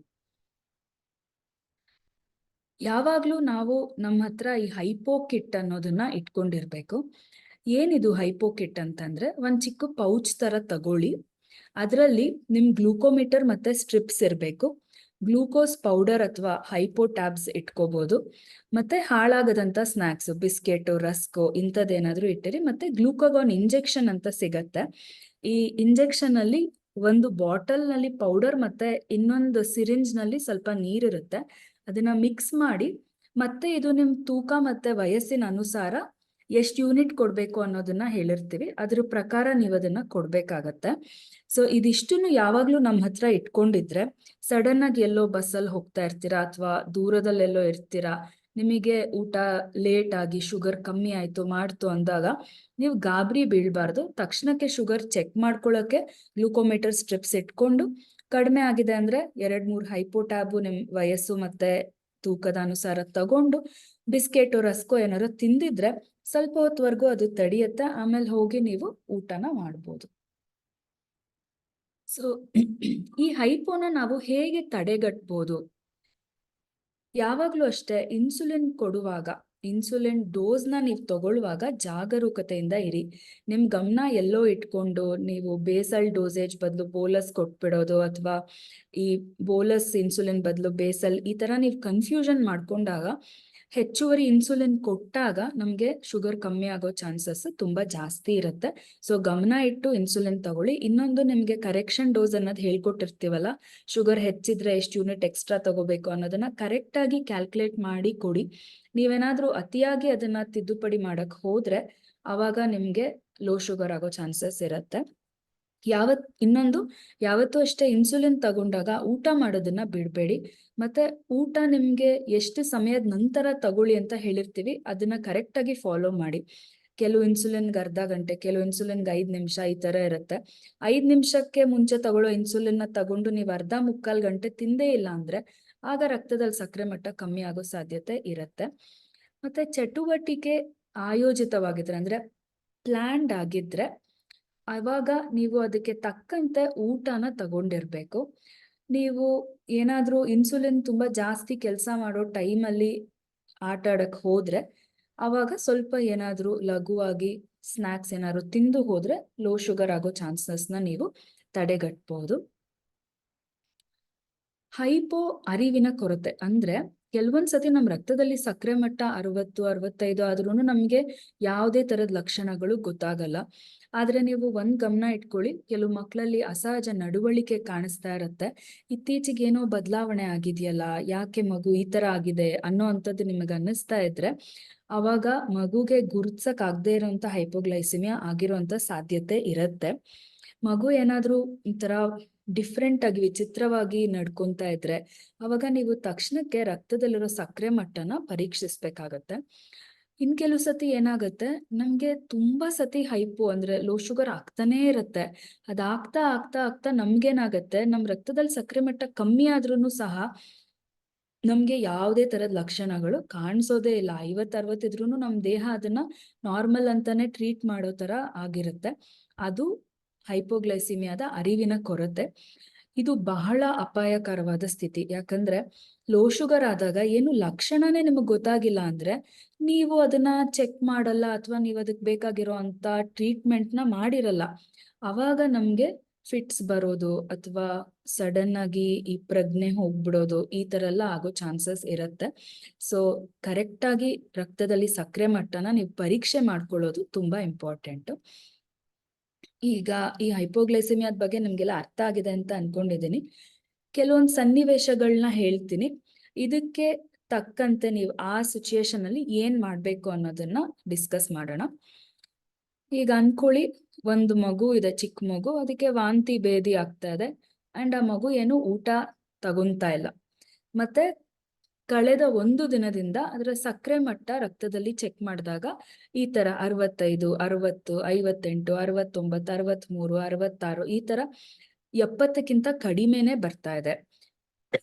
ಯಾವಾಗ್ಲೂ ನಾವು ನಮ್ಮ ಹತ್ರ ಈ ಹೈಪೋ ಕಿಟ್ ಅನ್ನೋದನ್ನ ಇಟ್ಕೊಂಡಿರ್ಬೇಕು. ಏನಿದು ಹೈಪೋ ಕಿಟ್ ಅಂತಂದ್ರೆ, ಒಂದ್ ಚಿಕ್ಕ ಪೌಚ್ ತರ ತಗೊಳ್ಳಿ. ಅದರಲ್ಲಿ ನಿಮ್ ಗ್ಲೂಕೋಮೀಟರ್ ಮತ್ತೆ ಸ್ಟ್ರಿಪ್ಸ್ ಇರಬೇಕು. ಗ್ಲೂಕೋಸ್ ಪೌಡರ್ ಅಥವಾ ಹೈಪೋ ಟ್ಯಾಬ್ಸ್ ಇಟ್ಕೋಬಹುದು. ಮತ್ತೆ ಹಾಳಾಗದಂತ ಸ್ನಾಕ್ಸ್, ಬಿಸ್ಕೆಟ್, ರಸ್ಕ್ ಇಂಥದ್ದೇನಾದ್ರೂ ಇಟ್ಟಿರಿ. ಮತ್ತೆ ಗ್ಲೂಕೋಗಾನ್ ಇಂಜೆಕ್ಷನ್ ಅಂತ ಸಿಗತ್ತೆ. ಈ ಇಂಜೆಕ್ಷನ್ ಅಲ್ಲಿ ಒಂದು ಬಾಟಲ್ ನಲ್ಲಿ ಪೌಡರ್ ಮತ್ತೆ ಇನ್ನೊಂದು ಸಿರಿಂಜ್ ನಲ್ಲಿ ಸ್ವಲ್ಪ ನೀರಿರುತ್ತೆ. ಅದನ್ನ ಮಿಕ್ಸ್ ಮಾಡಿ ಮತ್ತೆ ಇದು ನಿಮ್ ತೂಕ ಮತ್ತೆ ವಯಸ್ಸಿನ ಅನುಸಾರ ಎಷ್ಟು ಯೂನಿಟ್ ಕೊಡ್ಬೇಕು ಅನ್ನೋದನ್ನ ಹೇಳಿರ್ತೀವಿ. ಅದ್ರ ಪ್ರಕಾರ ನೀವು ಅದನ್ನ ಕೊಡ್ಬೇಕಾಗತ್ತೆ. ಸೊ ಇದಿಷ್ಟನ್ನು ಯಾವಾಗ್ಲೂ ನಮ್ಮ ಹತ್ರ ಇಟ್ಕೊಂಡಿದ್ರೆ ಸಡನ್ ಆಗಿ ಎಲ್ಲೋ ಬಸ್ಸಲ್ಲಿ ಹೋಗ್ತಾ ಇರ್ತೀರಾ ಅಥವಾ ದೂರದಲ್ಲೆಲ್ಲೋ ಇರ್ತೀರಾ, ನಿಮಗೆ ಊಟ ಲೇಟ್ ಆಗಿ ಶುಗರ್ ಕಮ್ಮಿ ಆಯ್ತು ಮಾಡ್ತು ಅಂದಾಗ ನೀವು ಗಾಬರಿ ಬೀಳ್ಬಾರ್ದು. ತಕ್ಷಣಕ್ಕೆ ಶುಗರ್ ಚೆಕ್ ಮಾಡ್ಕೊಳ್ಳೋಕೆ ಗ್ಲೂಕೋಮೀಟರ್ ಸ್ಟ್ರಿಪ್ಸ್ ಇಟ್ಕೊಂಡು ಕಡಿಮೆ ಆಗಿದೆ ಅಂದ್ರೆ 2-3 ಹೈಪೋ ಟ್ಯಾಬು ನಿಮ್ ವಯಸ್ಸು ಮತ್ತೆ ತೂಕದ ಅನುಸಾರ ತಗೊಂಡು ಬಿಸ್ಕೆಟು ರಸ್ಕೋ ಏನಾರು ತಿಂದಿದ್ರೆ ಸ್ವಲ್ಪ ಹೊತ್ತವರೆಗೂ ಅದು ತಡೆಯುತ್ತೆ. ಆಮೇಲೆ ಹೋಗಿ ನೀವು ಊಟನ ಮಾಡ್ಬೋದು. ಸೊ ಈ ಹೈಪೋನ ನಾವು ಹೇಗೆ ತಡೆಗಟ್ಬೋದು? ಯಾವಾಗ್ಲೂ ಅಷ್ಟೇ ಇನ್ಸುಲಿನ್ ಕೊಡುವಾಗ ಇನ್ಸುಲಿನ್ ಡೋಸ್ನ ನೀವು ತಗೊಳ್ಳುವಾಗ ಜಾಗರೂಕತೆಯಿಂದ ಇರಿ. ನಿಮ್ ಗಮನ ಎಲ್ಲೋ ಇಟ್ಕೊಂಡು ನೀವು ಬೇಸಲ್ ಡೋಸೇಜ್ ಬದಲು ಬೋಲಸ್ ಕೊಟ್ಬಿಡೋದು ಅಥವಾ ಈ ಬೋಲಸ್ ಇನ್ಸುಲಿನ್ ಬದಲು ಬೇಸಲ್ ಈ ತರ ನೀವು ಕನ್ಫ್ಯೂಷನ್ ಮಾಡ್ಕೊಂಡಾಗ ಹೆಚ್ಚುವರಿ ಇನ್ಸುಲಿನ್ ಕೊಟ್ಟಾಗ ನಮಗೆ ಶುಗರ್ ಕಮ್ಮಿ ಆಗೋ ಚಾನ್ಸಸ್ ತುಂಬಾ ಜಾಸ್ತಿ ಇರುತ್ತೆ. ಸೊ ಗಮನ ಇಟ್ಟು ಇನ್ಸುಲಿನ್ ತಗೊಳ್ಳಿ. ಇನ್ನೊಂದು ನಿಮಗೆ ಕರೆಕ್ಷನ್ ಡೋಸ್ ಅನ್ನೋದು ಹೇಳ್ಕೊಟ್ಟಿರ್ತೀವಲ್ಲ, ಶುಗರ್ ಹೆಚ್ಚಿದ್ರೆ ಎಷ್ಟು ಯೂನಿಟ್ ಎಕ್ಸ್ಟ್ರಾ ತಗೋಬೇಕು ಅನ್ನೋದನ್ನ ಕರೆಕ್ಟ್ ಆಗಿ ಕ್ಯಾಲ್ಕುಲೇಟ್ ಮಾಡಿ ಕೊಡಿ. ನೀವೇನಾದ್ರೂ ಅತಿಯಾಗಿ ಅದನ್ನ ತಿದ್ದುಪಡಿ ಮಾಡಕ್ ಹೋದ್ರೆ ಅವಾಗ ನಿಮ್ಗೆ ಲೋ ಶುಗರ್ ಆಗೋ ಚಾನ್ಸಸ್ ಇರುತ್ತೆ. ಇನ್ನೊಂದು ಯಾವತ್ತೂ ಅಷ್ಟೇ ಇನ್ಸುಲಿನ್ ತಗೊಂಡಾಗ ಊಟ ಮಾಡೋದನ್ನ ಬಿಡಬೇಡಿ. ಮತ್ತೆ ಊಟ ನಿಮ್ಗೆ ಎಷ್ಟು ಸಮಯದ ನಂತರ ತಗೊಳ್ಳಿ ಅಂತ ಹೇಳಿರ್ತೀವಿ, ಅದನ್ನ ಕರೆಕ್ಟ್ ಆಗಿ ಫಾಲೋ ಮಾಡಿ. ಕೆಲವು ಇನ್ಸುಲಿನ್ಗೆ ಅರ್ಧ ಗಂಟೆ, ಕೆಲವು ಇನ್ಸುಲಿನ್ಗೆ 5 ನಿಮಿಷ ಈ ತರ ಇರುತ್ತೆ. 5 ನಿಮಿಷಕ್ಕೆ ಮುಂಚೆ ತಗೊಳ್ಳೋ ಇನ್ಸುಲಿನ್ ತಗೊಂಡು ನೀವು ಅರ್ಧ ಮುಕ್ಕಾಲ್ ಗಂಟೆ ತಿಂದೇ ಇಲ್ಲ ಅಂದ್ರೆ ಆಗ ರಕ್ತದಲ್ಲಿ ಸಕ್ಕರೆ ಮಟ್ಟ ಕಮ್ಮಿ ಆಗೋ ಸಾಧ್ಯತೆ ಇರುತ್ತೆ. ಮತ್ತೆ ಚಟುವಟಿಕೆ ಆಯೋಜಿತವಾಗಿದ್ರೆ ಅಂದ್ರೆ ಪ್ಲಾನ್ಡ್ ಆಗಿದ್ರೆ ಅವಾಗ ನೀವು ಅದಕ್ಕೆ ತಕ್ಕಂತೆ ಊಟನ ತಗೊಂಡಿರ್ಬೇಕು. ನೀವು ಏನಾದ್ರೂ ಇನ್ಸುಲಿನ್ ತುಂಬಾ ಜಾಸ್ತಿ ಕೆಲಸ ಮಾಡೋ ಟೈಮಲ್ಲಿ ಆಟ ಆಡಕ್ ಹೋದ್ರೆ ಅವಾಗ ಸ್ವಲ್ಪ ಏನಾದ್ರೂ ಲಘುವಾಗಿ ಸ್ನಾಕ್ಸ್ ಏನಾದ್ರು ತಿಂದು ಹೋದ್ರೆ ಲೋ ಶುಗರ್ ಆಗೋ ಚಾನ್ಸಸ್ನ ನೀವು ತಡೆಗಟ್ಬಹುದು. ಹೈಪೋ ಅರಿವಿನ ಕೊರತೆ ಅಂದ್ರೆ ಕೆಲವೊಂದ್ಸತಿ ನಮ್ಮ ರಕ್ತದಲ್ಲಿ ಸಕ್ಕರೆ ಮಟ್ಟ 60-65 ಆದ್ರೂ ನಮ್ಗೆ ಯಾವುದೇ ತರದ ಲಕ್ಷಣಗಳು ಗೊತ್ತಾಗಲ್ಲ. ಆದ್ರೆ ನೀವು ಗಮನ ಇಟ್ಕೊಳ್ಳಿ, ಕೆಲವು ಮಕ್ಕಳಲ್ಲಿ ಅಸಹಜ ನಡವಳಿಕೆ ಕಾಣಿಸ್ತಾ ಇರತ್ತೆ. ಇತ್ತೀಚೆಗೆ ಏನೋ ಬದಲಾವಣೆ ಆಗಿದೆಯಲ್ಲ, ಯಾಕೆ ಮಗು ಈ ತರ ಆಗಿದೆ ಅನ್ನೋ ಅಂಥದ್ದು ನಿಮಗೆ ಅನ್ನಿಸ್ತಾ ಇದ್ರೆ ಅವಾಗ ಮಗುಗೆ ಗುರುತಿಸಕ್ ಆಗದೆ ಇರೋಂಥ ಹೈಪೋಗ್ಲೈಸಿಮಿಯಾ ಆಗಿರೋಂಥ ಸಾಧ್ಯತೆ ಇರುತ್ತೆ. ಮಗು ಏನಾದ್ರೂ ಈ ತರ ಡಿಫ್ರೆಂಟ್ ಆಗಿ ವಿಚಿತ್ರವಾಗಿ ನಡ್ಕೊಂತಾ ಇದ್ರೆ ಅವಾಗ ನೀವು ತಕ್ಷಣಕ್ಕೆ ರಕ್ತದಲ್ಲಿರೋ ಸಕ್ಕರೆ ಮಟ್ಟನ ಪರೀಕ್ಷಿಸ್ಬೇಕಾಗತ್ತೆ. ಕೆಲವು ಸತಿ ಏನಾಗತ್ತೆ, ನಮ್ಗೆ ತುಂಬಾ ಸತಿ ಹೈಪೋ ಅಂದ್ರೆ ಲೋ ಶುಗರ್ ಆಗ್ತಾನೇ ಇರತ್ತೆ. ಅದಾಗ್ತಾ ಆಗ್ತಾ ಆಗ್ತಾ ನಮ್ಗೇನಾಗತ್ತೆ, ನಮ್ ರಕ್ತದಲ್ಲಿ ಸಕ್ಕರೆ ಮಟ್ಟ ಕಮ್ಮಿ ಆದ್ರೂ ಸಹ ನಮ್ಗೆ ಯಾವುದೇ ತರದ ಲಕ್ಷಣಗಳು ಕಾಣಿಸೋದೇ ಇಲ್ಲ. 50-60 ಇದ್ರೂ ನಮ್ ದೇಹ ಅದನ್ನ ನಾರ್ಮಲ್ ಅಂತಾನೆ ಟ್ರೀಟ್ ಮಾಡೋ ತರ ಆಗಿರುತ್ತೆ. ಅದು ಹೈಪೋಗ್ಲೈಸಿಮಿಯಾದ ಅರಿವಿನ ಕೊರತೆ. ಇದು ಬಹಳ ಅಪಾಯಕರವಾದ ಸ್ಥಿತಿ. ಯಾಕಂದ್ರೆ ಲೋ ಶುಗರ್ ಆದಾಗ ಏನು ಲಕ್ಷಣನೇ ನಿಮಗೆ ಗೊತ್ತಾಗಿಲ್ಲ ಅಂದ್ರೆ ನೀವು ಅದನ್ನ ಚೆಕ್ ಮಾಡಲ್ಲ ಅಥವಾ ನೀವು ಅದಕ್ಕೆ ಬೇಕಾಗಿರೋ ಅಂತ ಟ್ರೀಟ್ಮೆಂಟ್ನ ಮಾಡಿರಲ್ಲ. ಅವಾಗ ನಮ್ಗೆ ಫಿಟ್ಸ್ ಬರೋದು ಅಥವಾ ಸಡನ್ ಆಗಿ ಈ ಪ್ರಜ್ಞೆ ಹೋಗ್ಬಿಡೋದು ಈ ತರ ಎಲ್ಲ ಆಗೋ ಚಾನ್ಸಸ್ ಇರುತ್ತೆ. ಸೊ ಕರೆಕ್ಟ್ ಆಗಿ ರಕ್ತದಲ್ಲಿ ಸಕ್ಕರೆ ಮಟ್ಟನ ನೀವು ಪರೀಕ್ಷೆ ಮಾಡ್ಕೊಳ್ಳೋದು ತುಂಬಾ ಇಂಪಾರ್ಟೆಂಟ್. ಈಗ ಈ ಹೈಪೋಗ್ಲೈಸಿಮಿಯಾದ ಬಗ್ಗೆ ನಿಮ್ಗೆಲ್ಲ ಅರ್ಥ ಆಗಿದೆ ಅಂತ ಅನ್ಕೊಂಡಿದ್ದೀನಿ. ಕೆಲವೊಂದು ಸನ್ನಿವೇಶಗಳನ್ನ ಹೇಳ್ತೀನಿ, ಇದಕ್ಕೆ ತಕ್ಕಂತೆ ನೀವು ಆ ಸಿಚುಯೇಷನ್ ಅಲ್ಲಿ ಏನ್ ಮಾಡ್ಬೇಕು ಅನ್ನೋದನ್ನ ಡಿಸ್ಕಸ್ ಮಾಡೋಣ. ಈಗ ಅನ್ಕೊಳ್ಳಿ, ಒಂದು ಮಗು ಇದೆ, ಚಿಕ್ಕ ಮಗು, ಅದಕ್ಕೆ ವಾಂತಿ ಭೇದಿ ಆಗ್ತಾ ಇದೆ ಅಂಡ್ ಆ ಮಗು ಏನು ಊಟ ತಗೊಂತಾ ಇಲ್ಲ. ಮತ್ತೆ ಕಳೆದ 1 ದಿನದಿಂದ ಅದರ ಸಕ್ಕರೆ ಮಟ್ಟ ರಕ್ತದಲ್ಲಿ ಚೆಕ್ ಮಾಡಿದಾಗ ಈ ತರ 65, 60, 58, 69, 63, 66 ಈ ತರ 70ಕ್ಕಿಂತ ಕಡಿಮೆನೆ ಬರ್ತಾ ಇದೆ.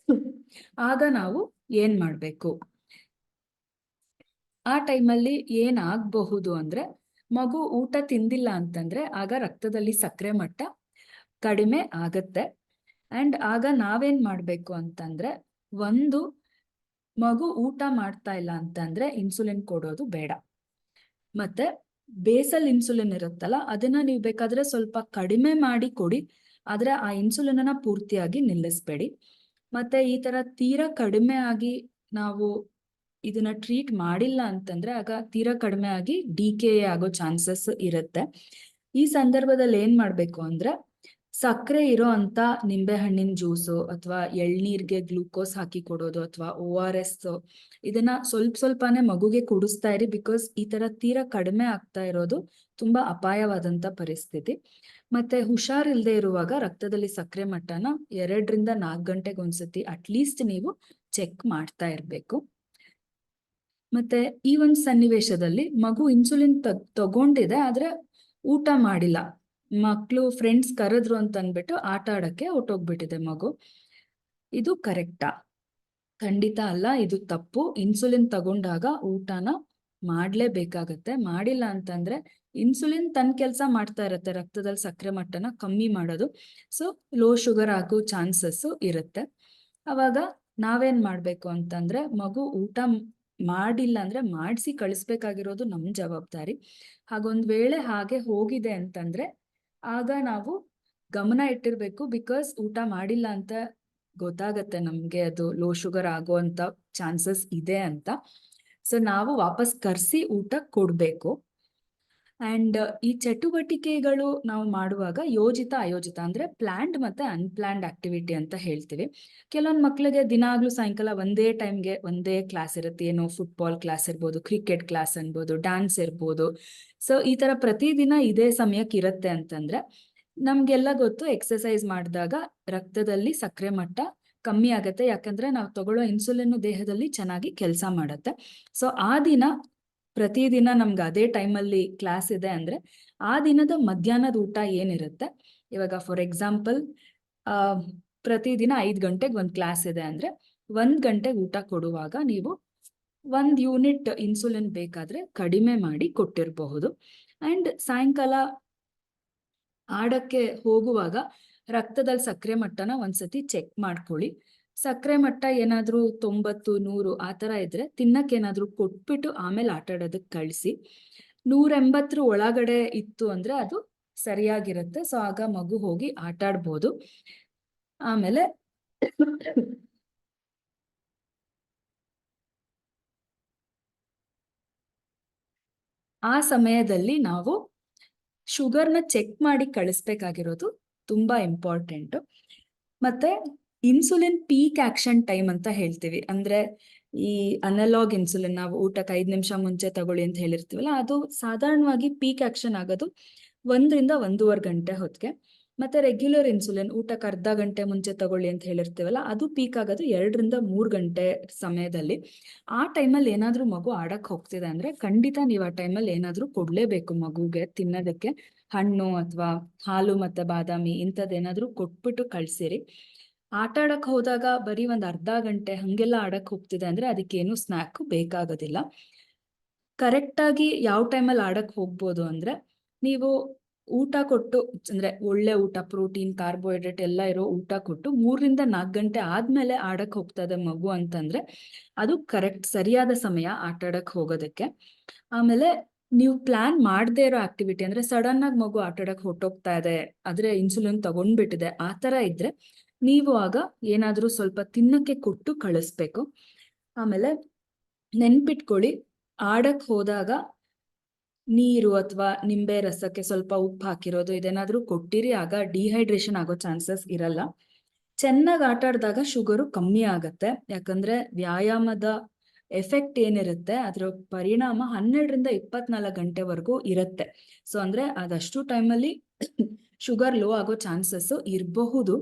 ಆಗ ನಾವು ಏನ್ ಮಾಡ್ಬೇಕು? ಆ ಟೈಮಲ್ಲಿ ಏನಾಗಬಹುದು ಅಂದ್ರೆ, ಮಗು ಊಟ ತಿಂದಿಲ್ಲ ಅಂತಂದ್ರೆ ಆಗ ರಕ್ತದಲ್ಲಿ ಸಕ್ಕರೆ ಮಟ್ಟ ಕಡಿಮೆ ಆಗತ್ತೆ. ಅಂಡ್ ಆಗ ನಾವೇನ್ ಮಾಡ್ಬೇಕು ಅಂತಂದ್ರೆ, ಒಂದು ಮಗು ಊಟ ಮಾಡ್ತಾ ಇಲ್ಲ ಅಂತಂದ್ರೆ ಇನ್ಸುಲಿನ್ ಕೊಡೋದು ಬೇಡ. ಮತ್ತೆ ಬೇಸಲ್ ಇನ್ಸುಲಿನ್ ಇರುತ್ತಲ್ಲ, ಅದನ್ನ ನೀವು ಬೇಕಾದ್ರೆ ಸ್ವಲ್ಪ ಕಡಿಮೆ ಮಾಡಿ ಕೊಡಿ, ಆದ್ರೆ ಆ ಇನ್ಸುಲಿನ್ ಅನ್ನ ಪೂರ್ತಿಯಾಗಿ ನಿಲ್ಲಿಸ್ಬೇಡಿ. ಮತ್ತೆ ಈ ತರ ತೀರಾ ಕಡಿಮೆ ಆಗಿ ನಾವು ಇದನ್ನ ಟ್ರೀಟ್ ಮಾಡಿಲ್ಲ ಅಂತಂದ್ರೆ ಆಗ ತೀರಾ ಕಡಿಮೆ ಆಗಿ DKA ಆಗೋ ಚಾನ್ಸಸ್ ಇರುತ್ತೆ. ಈ ಸಂದರ್ಭದಲ್ಲಿ ಏನ್ ಮಾಡ್ಬೇಕು ಅಂದ್ರೆ, ಸಕ್ಕರೆ ಇರೋ ಅಂತ ನಿಂಬೆಹಣ್ಣಿನ ಜ್ಯೂಸು ಅಥವಾ ಎಳ್ನೀರ್ಗೆ ಗ್ಲೂಕೋಸ್ ಹಾಕಿ ಕೊಡೋದು ಅಥವಾ ORS ಇದನ್ನ ಸ್ವಲ್ಪನೇ ಮಗುಗೆ ಕುಡಿಸ್ತಾ ಇರಿ. ಬಿಕಾಸ್ ಈ ತರ ತೀರಾ ಕಡಿಮೆ ಆಗ್ತಾ ಇರೋದು ತುಂಬಾ ಅಪಾಯವಾದಂತ ಪರಿಸ್ಥಿತಿ. ಮತ್ತೆ ಹುಷಾರಿಲ್ದೆ ಇರುವಾಗ ರಕ್ತದಲ್ಲಿ ಸಕ್ಕರೆ ಮಟ್ಟನ 2 ರಿಂದ 4 ಗಂಟೆಗೆ ಒಂದ್ಸತಿ ಅಟ್ಲೀಸ್ಟ್ ನೀವು ಚೆಕ್ ಮಾಡ್ತಾ ಇರ್ಬೇಕು. ಮತ್ತೆ ಈ ಒಂದು ಸನ್ನಿವೇಶದಲ್ಲಿ ಮಗು ಇನ್ಸುಲಿನ್ ತಗೊಂಡಿದೆ ಆದ್ರೆ ಊಟ ಮಾಡಿಲ್ಲ, ಮಕ್ಳು ಫ್ರೆಂಡ್ಸ್ ಕರೆದ್ರು ಅಂತ ಅನ್ಬಿಟ್ಟು ಆಟ ಆಡಕ್ಕೆ ಹೊರ್ಟೋಗ್ಬಿಟ್ಟಿದೆ ಮಗು. ಇದು ಕರೆಕ್ಟಾ? ಖಂಡಿತ ಅಲ್ಲ, ಇದು ತಪ್ಪು. ಇನ್ಸುಲಿನ್ ತಗೊಂಡಾಗ ಊಟನ ಮಾಡ್ಲೇಬೇಕಾಗತ್ತೆ. ಮಾಡಿಲ್ಲ ಅಂತಂದ್ರೆ ಇನ್ಸುಲಿನ್ ತನ್ನ ಕೆಲಸ ಮಾಡ್ತಾ ಇರತ್ತೆ, ರಕ್ತದಲ್ಲಿ ಸಕ್ಕರೆ ಮಟ್ಟನ ಕಮ್ಮಿ ಮಾಡೋದು. ಸೊ ಲೋ ಶುಗರ್ ಆಗೋ ಚಾನ್ಸಸ್ ಇರುತ್ತೆ. ಅವಾಗ ನಾವೇನ್ ಮಾಡ್ಬೇಕು ಅಂತಂದ್ರೆ ಮಗು ಊಟ ಮಾಡಿಲ್ಲ ಅಂದ್ರೆ ಮಾಡಿಸಿ ಕಳಿಸ್ಬೇಕಾಗಿರೋದು ನಮ್ ಜವಾಬ್ದಾರಿ. ಹಾಗೊಂದ್ ವೇಳೆ ಹಾಗೆ ಹೋಗಿದೆ ಅಂತಂದ್ರೆ ಆಗ ನಾವು ಗಮನ ಇಟ್ಟಿರ್ಬೇಕು. ಬಿಕಾಸ್ ಊಟ ಮಾಡಿಲ್ಲ ಅಂತ ಗೊತ್ತಾಗತ್ತೆ ನಮ್ಗೆ ಅದು ಲೋ ಶುಗರ್ ಆಗೋ ಅಂತ ಚಾನ್ಸಸ್ ಇದೆ ಅಂತ. ಸೊ ನಾವು ವಾಪಸ್ ಕರ್ಸಿ ಊಟ ಕೊಡ್ಬೇಕು. ಅಂಡ್ ಈ ಚಟುವಟಿಕೆಗಳು ನಾವು ಮಾಡುವಾಗ ಯೋಜಿತ ಅಯೋಜಿತ ಅಂದ್ರೆ ಪ್ಲಾನ್ಡ್ ಮತ್ತೆ ಅನ್ಪ್ಲಾನ್ಡ್ ಆಕ್ಟಿವಿಟಿ ಅಂತ ಹೇಳ್ತೀವಿ. ಕೆಲವೊಂದ್ ಮಕ್ಳಿಗೆ ದಿನಾಗ್ಲೂ ಸಾಯಂಕಾಲ ಒಂದೇ ಟೈಮ್ಗೆ ಒಂದೇ ಕ್ಲಾಸ್ ಇರುತ್ತೆ. ಏನೋ ಫುಟ್ಬಾಲ್ ಕ್ಲಾಸ್ ಇರ್ಬೋದು, ಕ್ರಿಕೆಟ್ ಕ್ಲಾಸ್ ಅನ್ಬೋದು, ಡ್ಯಾನ್ಸ್ ಇರ್ಬೋದು. ಸೊ ಈ ತರ ಪ್ರತಿದಿನ ಇದೇ ಸಮಯಕ್ಕೆ ಇರುತ್ತೆ ಅಂತಂದ್ರೆ ನಮ್ಗೆಲ್ಲ ಗೊತ್ತು ಎಕ್ಸರ್ಸೈಸ್ ಮಾಡಿದಾಗ ರಕ್ತದಲ್ಲಿ ಸಕ್ಕರೆ ಮಟ್ಟ ಕಮ್ಮಿ ಆಗತ್ತೆ. ಯಾಕಂದ್ರೆ ನಾವು ತಗೊಳ್ಳೋ ಇನ್ಸುಲಿನ್ ದೇಹದಲ್ಲಿ ಚೆನ್ನಾಗಿ ಕೆಲಸ ಮಾಡತ್ತೆ. ಸೊ ಆ ದಿನ ಪ್ರತಿದಿನ ನಮ್ಗೆ ಅದೇ ಟೈಮಲ್ಲಿ ಕ್ಲಾಸ್ ಇದೆ ಅಂದ್ರೆ ಆ ದಿನದ ಮಧ್ಯಾಹ್ನದ ಊಟ ಏನಿರುತ್ತೆ, ಇವಾಗ ಫಾರ್ ಎಕ್ಸಾಂಪಲ್ ಪ್ರತಿದಿನ 5 ಗಂಟೆಗೆ ಒಂದು ಕ್ಲಾಸ್ ಇದೆ ಅಂದ್ರೆ 1 ಗಂಟೆಗೆ ಊಟ ಕೊಡುವಾಗ ನೀವು 1 ಯೂನಿಟ್ ಇನ್ಸುಲಿನ್ ಬೇಕಾದ್ರೆ ಕಡಿಮೆ ಮಾಡಿ ಕೊಟ್ಟಿರಬಹುದು. ಅಂಡ್ ಸಾಯಂಕಾಲ ಆಡಕ್ಕೆ ಹೋಗುವಾಗ ರಕ್ತದಲ್ಲಿ ಸಕ್ಕರೆ ಮಟ್ಟನ ಒಂದ್ಸತಿ ಚೆಕ್ ಮಾಡ್ಕೊಳ್ಳಿ. ಸಕ್ಕರೆ ಮಟ್ಟ ಏನಾದ್ರೂ 90, 100 ಆ ತರ ಇದ್ರೆ ತಿನ್ನಕ್ಕೆ ಏನಾದ್ರೂ ಕೊಟ್ಬಿಟ್ಟು ಆಮೇಲೆ ಆಟ ಆಡೋದಕ್ಕೆ ಕಳಿಸಿ. 180 ಒಳಗಡೆ ಇತ್ತು ಅಂದ್ರೆ ಅದು ಸರಿಯಾಗಿರುತ್ತೆ. ಸೊ ಆಗ ಮಗು ಹೋಗಿ ಆಟ ಆಡ್ಬೋದು. ಆಮೇಲೆ ಆ ಸಮಯದಲ್ಲಿ ನಾವು ಶುಗರ್ನ ಚೆಕ್ ಮಾಡಿ ಕಳಿಸ್ಬೇಕಾಗಿರೋದು ತುಂಬಾ ಇಂಪಾರ್ಟೆಂಟ್. ಮತ್ತೆ ಇನ್ಸುಲಿನ್ ಪೀಕ್ ಆಕ್ಷನ್ ಟೈಮ್ ಅಂತ ಹೇಳ್ತೀವಿ. ಅಂದ್ರೆ ಈ ಅನಲಾಗ್ ಇನ್ಸುಲಿನ್ ನಾವು ಊಟಕ್ಕೆ 5 ನಿಮಿಷ ಮುಂಚೆ ತಗೊಳ್ಳಿ ಅಂತ ಹೇಳಿರ್ತೀವಲ್ಲ, ಅದು ಸಾಧಾರಣವಾಗಿ ಪೀಕ್ ಆಕ್ಷನ್ ಆಗೋದು 1 ರಿಂದ 1.5 ಗಂಟೆ ಹೊತ್ತಿಗೆ. ಮತ್ತೆ ರೆಗ್ಯುಲರ್ ಇನ್ಸುಲಿನ್ ಊಟಕ್ಕೆ ಅರ್ಧ ಗಂಟೆ ಮುಂಚೆ ತಗೊಳ್ಳಿ ಅಂತ ಹೇಳಿರ್ತೀವಲ್ಲ, ಅದು ಪೀಕ್ ಆಗೋದು 2 ರಿಂದ 3 ಗಂಟೆ ಸಮಯದಲ್ಲಿ. ಆ ಟೈಮಲ್ಲಿ ಏನಾದ್ರೂ ಮಗು ಆಡಕ್ ಹೋಗ್ತಿದೆ ಅಂದ್ರೆ ಖಂಡಿತ ನೀವು ಆ ಟೈಮಲ್ಲಿ ಏನಾದ್ರೂ ಕೊಡ್ಲೇಬೇಕು ಮಗುಗೆ ತಿನ್ನೋದಕ್ಕೆ. ಹಣ್ಣು ಅಥವಾ ಹಾಲು ಮತ್ತೆ ಬಾದಾಮಿ ಇಂಥದ್ದೇನಾದ್ರೂ ಕೊಟ್ಬಿಟ್ಟು ಕಳ್ಸಿರಿ. ಆಟ ಆಡಕ್ ಹೋದಾಗ ಬರೀ ಒಂದ್ ಅರ್ಧ ಗಂಟೆ ಹಂಗೆಲ್ಲ ಆಡಕ್ ಹೋಗ್ತಿದೆ ಅಂದ್ರೆ ಅದಕ್ಕೇನು ಸ್ನ್ಯಾಕ್ ಬೇಕಾಗೋದಿಲ್ಲ. ಕರೆಕ್ಟ್ ಆಗಿ ಯಾವ ಟೈಮಲ್ಲಿ ಆಡಕ್ ಹೋಗ್ಬೋದು ಅಂದ್ರೆ ನೀವು ಊಟ ಕೊಟ್ಟು, ಅಂದ್ರೆ ಒಳ್ಳೆ ಊಟ, ಪ್ರೋಟೀನ್, ಕಾರ್ಬೋಹೈಡ್ರೇಟ್ ಎಲ್ಲ ಇರೋ ಊಟ ಕೊಟ್ಟು 3 ರಿಂದ 4 ಗಂಟೆ ಆದ್ಮೇಲೆ ಆಡಕ್ ಹೋಗ್ತದೆ ಮಗು ಅಂತಂದ್ರೆ ಅದು ಕರೆಕ್ಟ್ ಸರಿಯಾದ ಸಮಯ ಆಟ ಆಡಕ್ ಹೋಗೋದಕ್ಕೆ. ಆಮೇಲೆ ನೀವು ಪ್ಲಾನ್ ಮಾಡದೇ ಇರೋ ಆಕ್ಟಿವಿಟಿ ಅಂದ್ರೆ ಸಡನ್ ಆಗಿ ಮಗು ಆಟ ಆಡಕ್ ಹೊರಟೋಗ್ತಾ ಇದೆ, ಆದ್ರೆ ಇನ್ಸುಲಿನ್ ತಗೊಂಡ್ಬಿಟ್ಟಿದೆ, ಆ ತರ ಇದ್ರೆ ನೀವು ಆಗ ಏನಾದ್ರೂ ಸ್ವಲ್ಪ ತಿನ್ನಕ್ಕೆ ಕೊಟ್ಟು ಕಳಿಸ್ಬೇಕು. ಆಮೇಲೆ ನೆನ್ಪಿಟ್ಕೊಳ್ಳಿ, ಆಡಕ್ ಹೋದಾಗ ನೀರು ಅಥವಾ ನಿಂಬೆ ರಸಕ್ಕೆ ಸ್ವಲ್ಪ ಉಪ್ಪು ಹಾಕಿರೋದು ಇದೇನಾದ್ರೂ ಕೊಟ್ಟಿರಿ, ಆಗ ಡಿಹೈಡ್ರೇಷನ್ ಆಗೋ ಚಾನ್ಸಸ್ ಇರಲ್ಲ. ಚೆನ್ನಾಗಿ ಆಟ ಆಡಿದಾಗ ಶುಗರು ಕಮ್ಮಿ ಆಗತ್ತೆ. ಯಾಕಂದ್ರೆ ವ್ಯಾಯಾಮದ ಎಫೆಕ್ಟ್ ಏನಿರುತ್ತೆ ಅದ್ರ ಪರಿಣಾಮ 12 ರಿಂದ 24 ಗಂಟೆವರೆಗೂ ಇರುತ್ತೆ. ಸೊ ಅಂದ್ರೆ ಅದಷ್ಟು ಟೈಮಲ್ಲಿ ಶುಗರ್ ಲೋ ಆಗೋ ಚಾನ್ಸಸ್ ಇರಬಹುದು.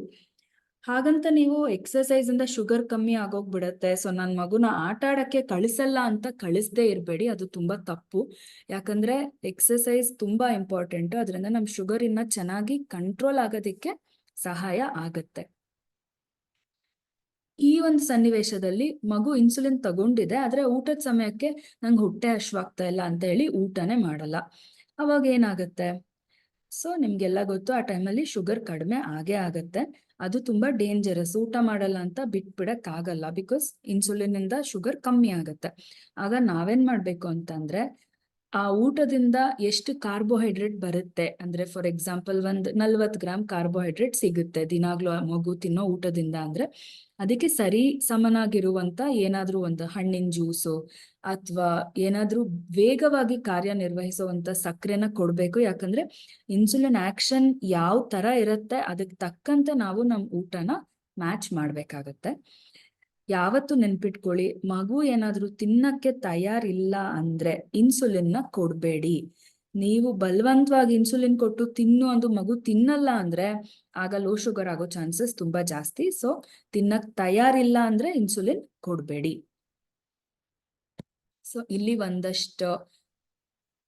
ಹಾಗಂತ ನೀವು ಎಕ್ಸರ್ಸೈಸ್ ಇಂದ ಶುಗರ್ ಕಮ್ಮಿ ಆಗೋಗ್ಬಿಡತ್ತೆ, ಸೊ ನನ್ ಮಗುನ ಆಟ ಆಡಕ್ಕೆ ಕಳಿಸಲ್ಲ ಅಂತ ಕಳಿಸ್ದೇ ಇರಬೇಡಿ. ಅದು ತುಂಬಾ ತಪ್ಪು. ಯಾಕಂದ್ರೆ ಎಕ್ಸರ್ಸೈಸ್ ತುಂಬಾ ಇಂಪಾರ್ಟೆಂಟ್. ಅದರಿಂದ ನಮ್ ಶುಗರ್ ಇನ್ನ ಚೆನ್ನಾಗಿ ಕಂಟ್ರೋಲ್ ಆಗೋದಿಕ್ಕೆ ಸಹಾಯ ಆಗತ್ತೆ. ಈ ಒಂದು ಸನ್ನಿವೇಶದಲ್ಲಿ ಮಗು ಇನ್ಸುಲಿನ್ ತಗೊಂಡಿದೆ ಆದ್ರೆ ಊಟದ ಸಮಯಕ್ಕೆ ನಂಗೆ ಹೊಟ್ಟೆ ಹಶ್ವಾಗ್ತಾ ಇಲ್ಲ ಅಂತ ಹೇಳಿ ಊಟನೇ ಮಾಡಲ್ಲ. ಅವಾಗ ಏನಾಗತ್ತೆ? ಸೊ ನಿಮ್ಗೆಲ್ಲ ಗೊತ್ತು, ಆ ಟೈಮಲ್ಲಿ ಶುಗರ್ ಕಡಿಮೆ ಆಗೇ ಆಗತ್ತೆ. ಅದು ತುಂಬಾ ಡೇಂಜರಸ್. ಊಟ ಮಾಡಲ್ಲ ಅಂತ ಬಿಟ್ಬಿಡಕ್ ಆಗಲ್ಲ, ಬಿಕಾಸ್ ಇನ್ಸುಲಿನ್ ಇಂದ ಶುಗರ್ ಕಮ್ಮಿ ಆಗತ್ತೆ. ಆಗ ನಾವೇನ್ ಮಾಡ್ಬೇಕು ಅಂತಂದ್ರೆ ಆ ಊಟದಿಂದ ಎಷ್ಟು ಕಾರ್ಬೋಹೈಡ್ರೇಟ್ ಬರುತ್ತೆ ಅಂದ್ರೆ ಫಾರ್ ಎಕ್ಸಾಂಪಲ್ 40 ಗ್ರಾಮ್ ಕಾರ್ಬೋಹೈಡ್ರೇಟ್ ಸಿಗುತ್ತೆ ದಿನಾಗ್ಲೂ ಆ ಮಗು ತಿನ್ನೋ ಊಟದಿಂದ ಅಂದ್ರೆ ಅದಕ್ಕೆ ಸರಿ ಸಮನಾಗಿರುವಂತ ಏನಾದ್ರೂ ಒಂದು ಹಣ್ಣಿನ ಜ್ಯೂಸು ಅಥವಾ ಏನಾದ್ರೂ ವೇಗವಾಗಿ ಕಾರ್ಯನಿರ್ವಹಿಸುವಂತ ಸಕ್ಕರೆನ ಕೊಡ್ಬೇಕು. ಯಾಕಂದ್ರೆ ಇನ್ಸುಲಿನ್ ಆಕ್ಷನ್ ಯಾವ ತರ ಇರುತ್ತೆ ಅದಕ್ಕೆ ತಕ್ಕಂತೆ ನಾವು ನಮ್ ಊಟನ ಮ್ಯಾಚ್ ಮಾಡ್ಬೇಕಾಗತ್ತೆ. ಯಾವತ್ತು ನೆನ್ಪಿಟ್ಕೊಳ್ಳಿ, ಮಗು ಏನಾದ್ರೂ ತಿನ್ನಕ್ಕೆ ತಯಾರಿಲ್ಲ ಅಂದ್ರೆ ಇನ್ಸುಲಿನ್ ನ ಕೊಡ್ಬೇಡಿ. ನೀವು ಬಲವಂತವಾಗಿ ಇನ್ಸುಲಿನ್ ಕೊಟ್ಟು ತಿನ್ನು ಅಂದು ಮಗು ತಿನ್ನಲ್ಲ ಅಂದ್ರೆ ಆಗ ಲೋ ಶುಗರ್ ಆಗೋ ಚಾನ್ಸಸ್ ತುಂಬಾ ಜಾಸ್ತಿ. ಸೊ ತಿನ್ನಕ್ ತಯಾರಿಲ್ಲ ಅಂದ್ರೆ ಇನ್ಸುಲಿನ್ ಕೊಡ್ಬೇಡಿ. ಸೊ ಇಲ್ಲಿ ಒಂದಷ್ಟು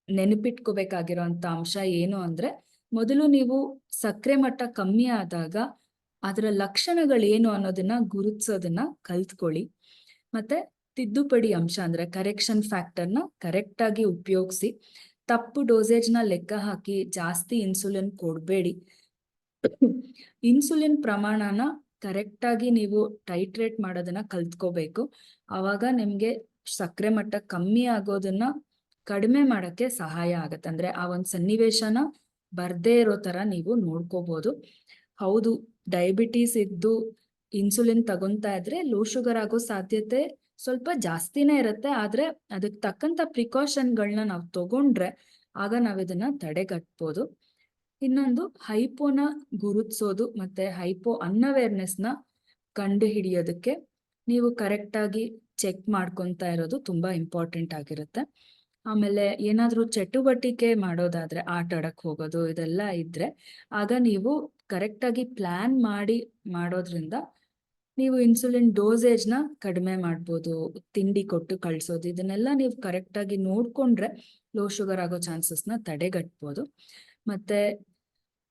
ನೆನಪಿಟ್ಕೋಬೇಕಾಗಿರೋಂತ ಅಂಶ ಏನು ಅಂದ್ರೆ, ಮೊದಲು ನೀವು ಸಕ್ಕರೆ ಮಟ್ಟ ಕಮ್ಮಿ ಆದಾಗ ಅದರ ಲಕ್ಷಣಗಳೇನು ಅನ್ನೋದನ್ನ ಗುರುತಿಸೋದನ್ನ ಕಲ್ತ್ಕೊಳ್ಳಿ. ಮತ್ತೆ ತಿದ್ದುಪಡಿ ಅಂಶ ಅಂದ್ರೆ ಕರೆಕ್ಷನ್ ಫ್ಯಾಕ್ಟರ್ನ ಕರೆಕ್ಟ್ ಆಗಿ ಉಪಯೋಗಿಸಿ. ತಪ್ಪು ಡೋಸೇಜ್ನ ಲೆಕ್ಕ ಹಾಕಿ ಜಾಸ್ತಿ ಇನ್ಸುಲಿನ್ ಕೊಡಬೇಡಿ. ಇನ್ಸುಲಿನ್ ಪ್ರಮಾಣನ ಕರೆಕ್ಟ್ ಆಗಿ ನೀವು ಟೈಟ್ರೇಟ್ ಮಾಡೋದನ್ನ ಕಲ್ತ್ಕೋಬೇಕು. ಆವಾಗ ನಿಮ್ಗೆ ಸಕ್ಕರೆ ಮಟ್ಟ ಕಮ್ಮಿ ಆಗೋದನ್ನ ಕಡಿಮೆ ಮಾಡಕ್ಕೆ ಸಹಾಯ ಆಗತ್ತೆ. ಅಂದ್ರೆ ಆ ಒಂದು ಸನ್ನಿವೇಶನ ಬರ್ದೇ ಇರೋ ತರ ನೀವು ನೋಡ್ಕೋಬಹುದು. ಹೌದು, ಡಯಾಬಿಟೀಸ್ ಇದ್ದು ಇನ್ಸುಲಿನ್ ತಗೊಂತಾ ಇದ್ರೆ ಲೋ ಶುಗರ್ ಆಗೋ ಸಾಧ್ಯತೆ ಸ್ವಲ್ಪ ಜಾಸ್ತಿನೇ ಇರುತ್ತೆ. ಆದ್ರೆ ಅದಕ್ಕೆ ತಕ್ಕಂತ ಪ್ರಿಕಾಷನ್ಗಳನ್ನ ನಾವು ತಗೊಂಡ್ರೆ ಆಗ ನಾವ್ ಇದನ್ನ ತಡೆಗಟ್ಬೋದು. ಇನ್ನೊಂದು ಹೈಪೋನ ಗುರುತಿಸೋದು ಮತ್ತೆ ಹೈಪೋ ಅನ್ಅವೇರ್ನೆಸ್ನ ಕಂಡು ಹಿಡಿಯೋದಕ್ಕೆ ನೀವು ಕರೆಕ್ಟ್ ಆಗಿ ಚೆಕ್ ಮಾಡ್ಕೊಂತಾ ಇರೋದು ತುಂಬಾ ಇಂಪಾರ್ಟೆಂಟ್ ಆಗಿರುತ್ತೆ. ಆಮೇಲೆ ಏನಾದ್ರೂ ಚಟುವಟಿಕೆ ಮಾಡೋದಾದ್ರೆ ಆಟ ಆಡಕ್ ಹೋಗೋದು ಇದೆಲ್ಲ ಇದ್ರೆ ಆಗ ನೀವು ಕರೆಕ್ಟ್ ಆಗಿ ಪ್ಲಾನ್ ಮಾಡಿ ಮಾಡೋದ್ರಿಂದ ನೀವು ಇನ್ಸುಲಿನ್ ಡೋಸೇಜ್ನ ಕಡಿಮೆ ಮಾಡ್ಬೋದು. ತಿಂಡಿ ಕೊಟ್ಟು ಕಳ್ಸೋದು ಇದನ್ನೆಲ್ಲ ನೀವು ಕರೆಕ್ಟ್ ಆಗಿ ನೋಡ್ಕೊಂಡ್ರೆ ಲೋ ಶುಗರ್ ಆಗೋ ಚಾನ್ಸಸ್ನ ತಡೆಗಟ್ಬೋದು. ಮತ್ತೆ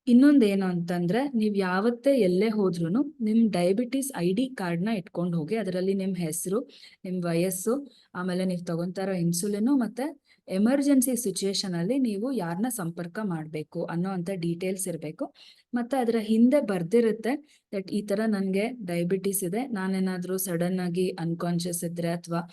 ಇನ್ನೊಂದೇನು ಅಂತಂದ್ರೆ, ನೀವ್ ಯಾವತ್ತೇ ಎಲ್ಲೇ ಹೋದ್ರೂ ನಿಮ್ ಡಯಾಬಿಟಿಸ್ ID ಕಾರ್ಡ್ನ ಇಟ್ಕೊಂಡು ಹೋಗಿ. ಅದರಲ್ಲಿ ನಿಮ್ ಹೆಸರು, ನಿಮ್ ವಯಸ್ಸು, ಆಮೇಲೆ ನೀವು ತಗೊಂತಾರೋ ಇನ್ಸುಲಿನ್ ಮತ್ತೆ ಎಮರ್ಜೆನ್ಸಿ ಸಿಚುಯೇಷನ್ ಅಲ್ಲಿ ನೀವು ಯಾರನ್ನ ಸಂಪರ್ಕ ಮಾಡ್ಬೇಕು ಅನ್ನೋ ಅಂತ ಡೀಟೇಲ್ಸ್ ಇರಬೇಕು. ಮತ್ತೆ ಅದರ ಹಿಂದೆ ಬರ್ದಿರುತ್ತೆ ದಟ್ ಈ ತರ ನನ್ಗೆ ಡಯಾಬಿಟಿಸ್ ಇದೆ, ನಾನೇನಾದ್ರೂ ಸಡನ್ ಆಗಿ ಅನ್ಕಾನ್ಶಿಯಸ್ ಇದ್ರೆ ಅಥವಾ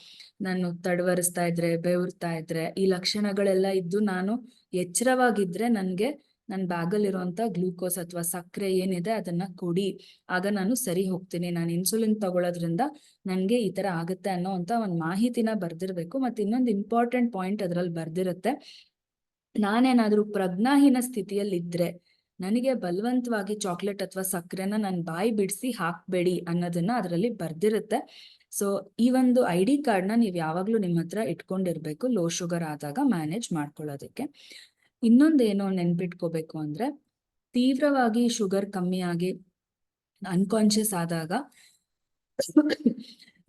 ನಾನು ತಡವರಿಸ್ತಾ ಇದ್ರೆ, ಬೆವರ್ತಾ ಇದ್ರೆ, ಈ ಲಕ್ಷಣಗಳೆಲ್ಲ ಇದ್ದು ನಾನು ಎಚ್ಚರವಾಗಿದ್ರೆ ನನ್ಗೆ ನನ್ನ ಬ್ಯಾಗಲ್ಲಿರುವಂತ ಗ್ಲೂಕೋಸ್ ಅಥವಾ ಸಕ್ಕರೆ ಏನಿದೆ ಅದನ್ನ ಕೊಡಿ, ಆಗ ನಾನು ಸರಿ ಹೋಗ್ತೀನಿ. ನಾನು ಇನ್ಸುಲಿನ್ ತಗೊಳ್ಳೋದ್ರಿಂದ ನನ್ಗೆ ಈ ತರ ಆಗುತ್ತೆ ಅನ್ನೋ ಅಂತ ಒಂದು ಮಾಹಿತಿನ ಬರ್ದಿರ್ಬೇಕು. ಮತ್ತೆ ಇನ್ನೊಂದು ಇಂಪಾರ್ಟೆಂಟ್ ಪಾಯಿಂಟ್ ಅದ್ರಲ್ಲಿ ಬರ್ದಿರುತ್ತೆ, ನಾನೇನಾದ್ರೂ ಪ್ರಜ್ಞಾಹೀನ ಸ್ಥಿತಿಯಲ್ಲಿ ಇದ್ರೆ ನನಗೆ ಬಲವಂತವಾಗಿ ಚಾಕ್ಲೇಟ್ ಅಥವಾ ಸಕ್ಕರೆನ ನನ್ನ ಬಾಯಿ ಬಿಡಿಸಿ ಹಾಕ್ಬೇಡಿ ಅನ್ನೋದನ್ನ ಅದರಲ್ಲಿ ಬರ್ದಿರುತ್ತೆ. ಸೊ ಈ ಒಂದು ID ಕಾರ್ಡ್ನ ನೀವು ಯಾವಾಗ್ಲೂ ನಿಮ್ಮ ಹತ್ರ ಇಟ್ಕೊಂಡಿರ್ಬೇಕು ಲೋ ಶುಗರ್ ಆದಾಗ ಮ್ಯಾನೇಜ್ ಮಾಡ್ಕೊಳ್ಳೋದಕ್ಕೆ. ಇನ್ನೊಂದೇನೋ ನೆನ್ಪಿಟ್ಕೋಬೇಕು ಅಂದ್ರೆ, ತೀವ್ರವಾಗಿ ಶುಗರ್ ಕಮ್ಮಿ ಆಗಿ ಅನ್ಕಾನ್ಶಿಯಸ್ ಆದಾಗ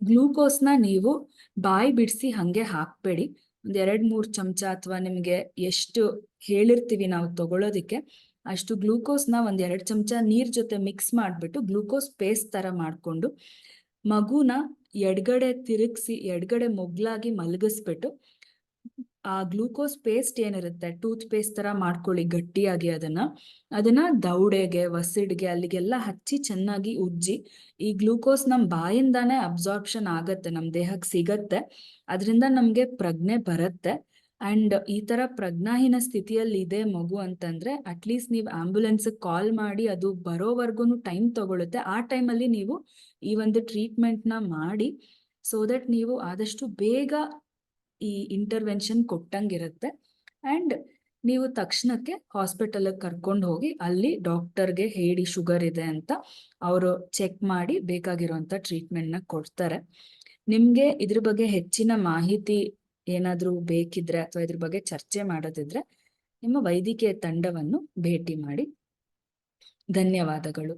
ಗ್ಲೂಕೋಸ್ನ ನೀವು ಬಾಯಿ ಬಿಡಿಸಿ ಹಂಗೆ ಹಾಕ್ಬೇಡಿ. ಒಂದ್ 2-3 ಚಮಚ ಅಥವಾ ನಿಮ್ಗೆ ಎಷ್ಟು ಹೇಳಿರ್ತೀವಿ ನಾವು ತಗೊಳ್ಳೋದಿಕ್ಕೆ ಅಷ್ಟು ಗ್ಲೂಕೋಸ್ನ ಒಂದ್ 2 ಚಮಚ ನೀರ್ ಜೊತೆ ಮಿಕ್ಸ್ ಮಾಡ್ಬಿಟ್ಟು ಗ್ಲೂಕೋಸ್ ಪೇಸ್ಟ್ ತರ ಮಾಡ್ಕೊಂಡು ಮಗುನ ಎಡ್ಗಡೆ ತಿರುಗಿಸಿ ಎಡ್ಗಡೆ ಮೊಗ್ಲಾಗಿ ಮಲಗಿಸ್ಬಿಟ್ಟು ಆ ಗ್ಲೂಕೋಸ್ ಪೇಸ್ಟ್ ಏನಿರುತ್ತೆ ಟೂತ್ ಪೇಸ್ಟ್ ತರ ಮಾಡ್ಕೊಳ್ಳಿ ಗಟ್ಟಿಯಾಗಿ. ಅದನ್ನ ದೌಡೆಗೆ, ವಸಿಡ್ಗೆ ಅಲ್ಲಿಗೆಲ್ಲ ಹಚ್ಚಿ ಚೆನ್ನಾಗಿ ಉಜ್ಜಿ, ಈ ಗ್ಲೂಕೋಸ್ ನಮ್ ಬಾಯಿಂದಾನೇ ಅಬ್ಸಾರ್ಪ್ಷನ್ ಆಗತ್ತೆ, ನಮ್ ದೇಹಕ್ಕೆ ಸಿಗತ್ತೆ, ಅದರಿಂದ ನಮ್ಗೆ ಪ್ರಜ್ಞೆ ಬರುತ್ತೆ. ಅಂಡ್ ಈ ತರ ಪ್ರಜ್ಞಾಹೀನ ಸ್ಥಿತಿಯಲ್ಲಿ ಇದೆ ಮಗು ಅಂತಂದ್ರೆ ಅಟ್ಲೀಸ್ಟ್ ನೀವು ಆಂಬ್ಯುಲೆನ್ಸ್ ಕಾಲ್ ಮಾಡಿ ಅದು ಬರೋವರೆಗೂ ಟೈಮ್ ತಗೊಳುತ್ತೆ. ಆ ಟೈಮಲ್ಲಿ ನೀವು ಈ ಒಂದು ಟ್ರೀಟ್ಮೆಂಟ್ ನ ಮಾಡಿ ಸೋ ದಟ್ ನೀವು ಆದಷ್ಟು ಬೇಗ ಈ ಇಂಟರ್ವೆನ್ಷನ್ ಕೊಟ್ಟಂಗಿರುತ್ತೆ. ಅಂಡ್ ನೀವು ತಕ್ಷಣಕ್ಕೆ ಹಾಸ್ಪಿಟಲ್ ಕರ್ಕೊಂಡು ಹೋಗಿ ಅಲ್ಲಿ ಡಾಕ್ಟರ್ಗೆ ಹೇಳಿ ಶುಗರ್ ಇದೆ ಅಂತ, ಅವರು ಚೆಕ್ ಮಾಡಿ ಬೇಕಾಗಿರುವಂತ ಟ್ರೀಟ್ಮೆಂಟ್ ನ ಕೊಡ್ತಾರೆ. ನಿಮ್ಗೆ ಇದ್ರ ಬಗ್ಗೆ ಹೆಚ್ಚಿನ ಮಾಹಿತಿ ಏನಾದ್ರೂ ಬೇಕಿದ್ರೆ ಅಥವಾ ಇದ್ರ ಬಗ್ಗೆ ಚರ್ಚೆ ಮಾಡೋದಿದ್ರೆ ನಿಮ್ಮ ವೈದ್ಯಕೀಯ ತಂಡವನ್ನು ಭೇಟಿ ಮಾಡಿ. ಧನ್ಯವಾದಗಳು.